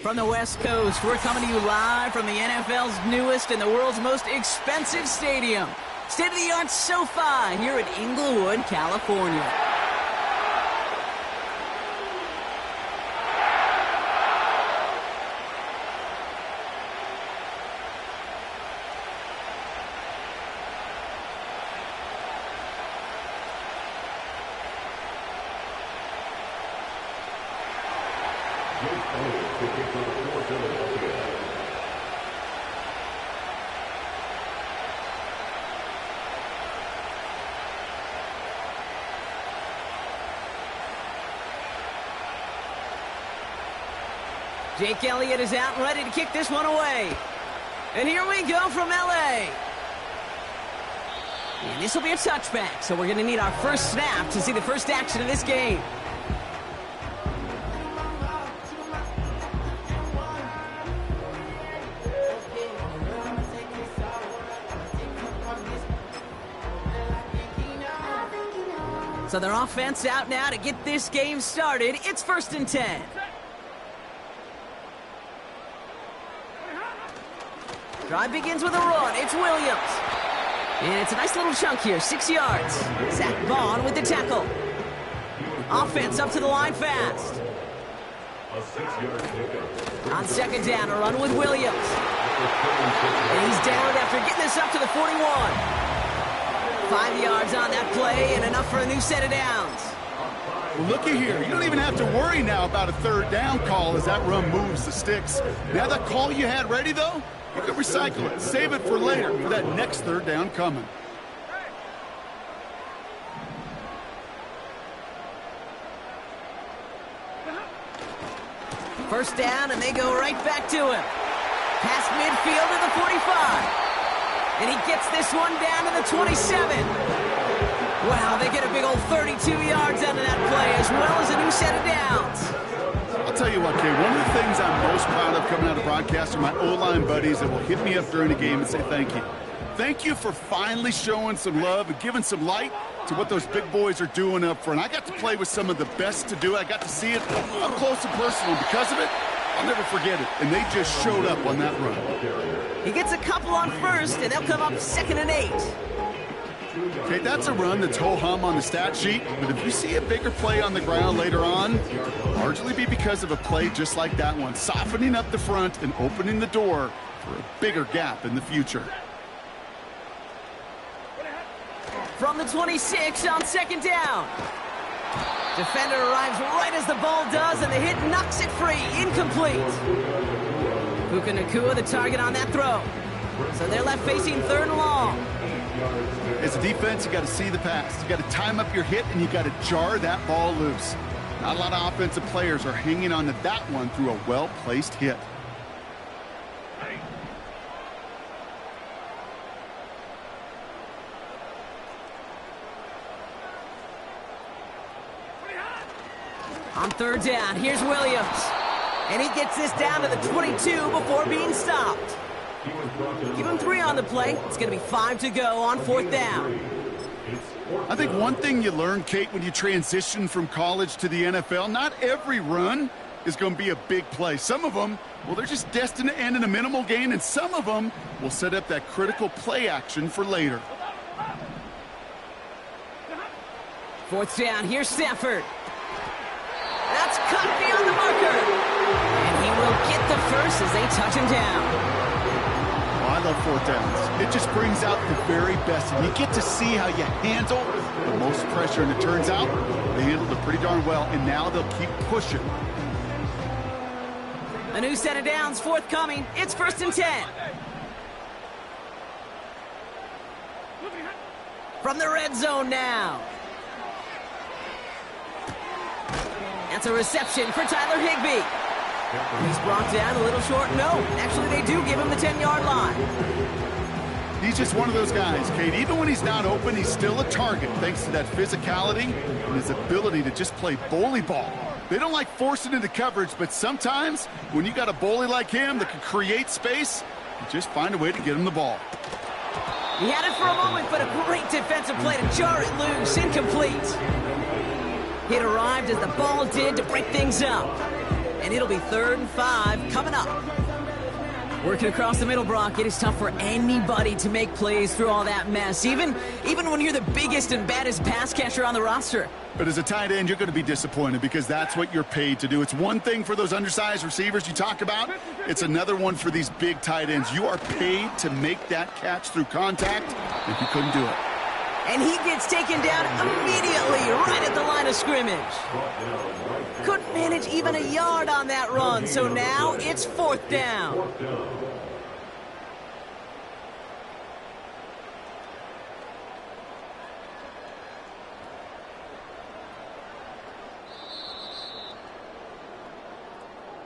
From the West Coast, we're coming to you live from the NFL's newest and the world's most expensive stadium. State-of-the-art SoFi here in Inglewood, California. Jake Elliott is out and ready to kick this one away. And here we go from LA. And this will be a touchback, so we're going to need our first snap to see the first action of this game. So their offense out now to get this game started. It's 1st and 10. Drive begins with a run. It's Williams. And it's a nice little chunk here, 6 yards. Zach Vaughn with the tackle. Offense up to the line fast. On 2nd down, a run with Williams. And he's down after getting this up to the 41. 5 yards on that play and enough for a new set of downs. Well, looky here. You don't even have to worry now about a 3rd down call as that run moves the sticks. Now that call you had ready, though, you can recycle it. Save it for later for that next 3rd down coming. First down, and they go right back to him. Past midfield to the 45. And he gets this one down to the 27. Wow, they get a big old 32 yards out of that play, as well as a new set of downs. I'll tell you what, Kay, one of the things I'm most proud of coming out of broadcast are my O-line buddies that will hit me up during the game and say thank you. Thank you for finally showing some love and giving some light to what those big boys are doing up front. I got to play with some of the best to do it. I got to see it up close and personal. Because of it, I'll never forget it. And they just showed up on that run. He gets a couple on 1st, and they'll come up 2nd and 8. Okay, that's a run that's ho-hum on the stat sheet, but if you see a bigger play on the ground later on, it'll largely be because of a play just like that one, softening up the front and opening the door for a bigger gap in the future. From the 26 on 2nd down. Defender arrives right as the ball does, and the hit knocks it free. Incomplete. Puka Nacua the target on that throw. So they're left facing 3rd and long. As a defense, you got to see the pass. You got to time up your hit, and you got to jar that ball loose. Not a lot of offensive players are hanging on to that one through a well-placed hit. On 3rd down, here's Williams. And he gets this down to the 22 before being stopped. Give him 3 on the play. It's going to be 5 to go on 4th down. I think one thing you learn, Kate, when you transition from college to the NFL, not every run is going to be a big play. Some of them, well, they're just destined to end in a minimal gain, and some of them will set up that critical play action for later. 4th down, here's Stafford. That's cut beyond the marker. And he will get the first as they touch him down. I love 4th downs. It just brings out the very best. And you get to see how you handle the most pressure. And it turns out they handled it pretty darn well. And now they'll keep pushing. A new set of downs forthcoming. It's 1st and 10. From the red zone now. That's a reception for Tyler Higbee. He's brought down a little short. No, actually they do give him the 10-yard line. He's just one of those guys, Kate. Even when he's not open, he's still a target thanks to that physicality and his ability to just play bully ball. They don't like forcing into coverage, but sometimes when you got a bully like him that can create space, you just find a way to get him the ball. He had it for a moment, but a great defensive play to jar it loose. Incomplete. It arrived as the ball did to break things up. and it'll be 3rd and 5 coming up. Working across the middle, Brock, it is tough for anybody to make plays through all that mess, even when you're the biggest and baddest pass catcher on the roster. But as a tight end, you're going to be disappointed because that's what you're paid to do. It's one thing for those undersized receivers you talk about. It's another one for these big tight ends. You are paid to make that catch through contact, and you couldn't do it. And he gets taken down immediately right at the line of scrimmage. Couldn't manage even a yard on that run, so now it's 4th down.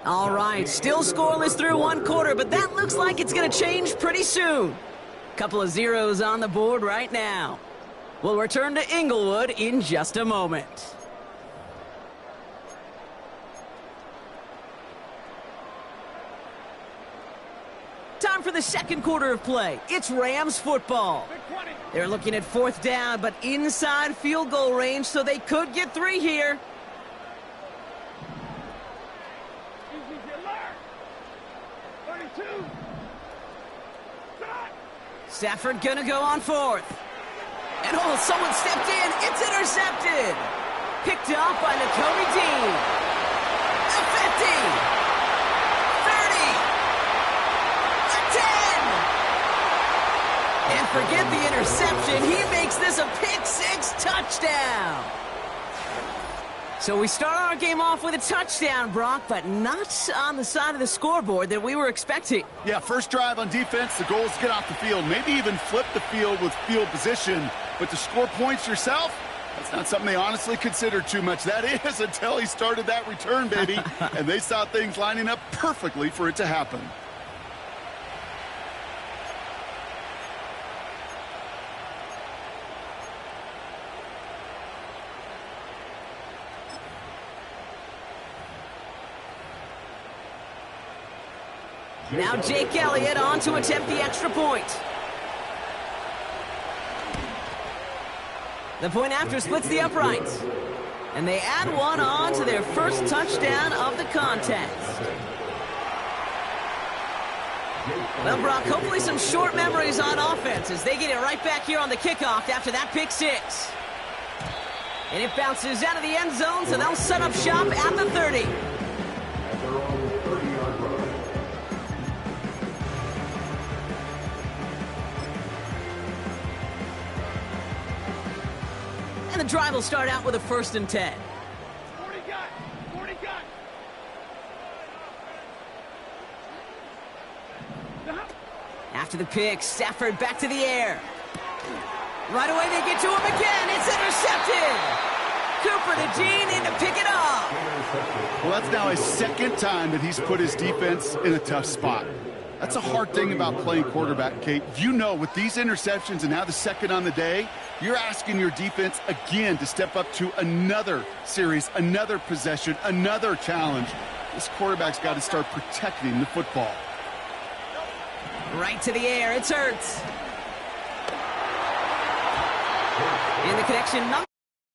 All right, still scoreless through 1 quarter, but that looks like it's going to change pretty soon. Couple of zeros on the board right now. We'll return to Inglewood in just a moment. Time for the 2nd quarter of play. It's Rams football. They're looking at 4th down, but inside field goal range, so they could get 3 here. Stafford gonna go on 4th. And someone stepped in. It's intercepted. Picked up by Nakobe Dean. The 50. 30. The 10. And forget the interception. He makes this a pick-6 touchdown. So we start our game off with a touchdown, Brock, but not on the side of the scoreboard that we were expecting. Yeah, first drive on defense, the goal is to get off the field, maybe even flip the field with field position. But to score points yourself, that's not something they honestly consider too much. That is until he started that return, baby. And they saw things lining up perfectly for it to happen. Now Jake Elliott on to attempt the extra point. The point after splits the uprights. And they add one on to their first touchdown of the contest. Well, Brock, hopefully some short memories on offense as they get it right back here on the kickoff after that pick-6. And it bounces out of the end zone, so they'll set up shop at the 30. And the drive will start out with a 1st and 10. 40 gun. After the pick, Stafford back to the air. Right away they get to him again. It's intercepted. Cooper to Jean in to pick it up. Well, that's now his 2nd time that he's put his defense in a tough spot. That's a hard thing about playing quarterback, Kate. You know, with these interceptions and now the 2nd on the day, you're asking your defense again to step up to another series, another possession, another challenge. This quarterback's got to start protecting the football. Right to the air, it's Hurts. In the connection.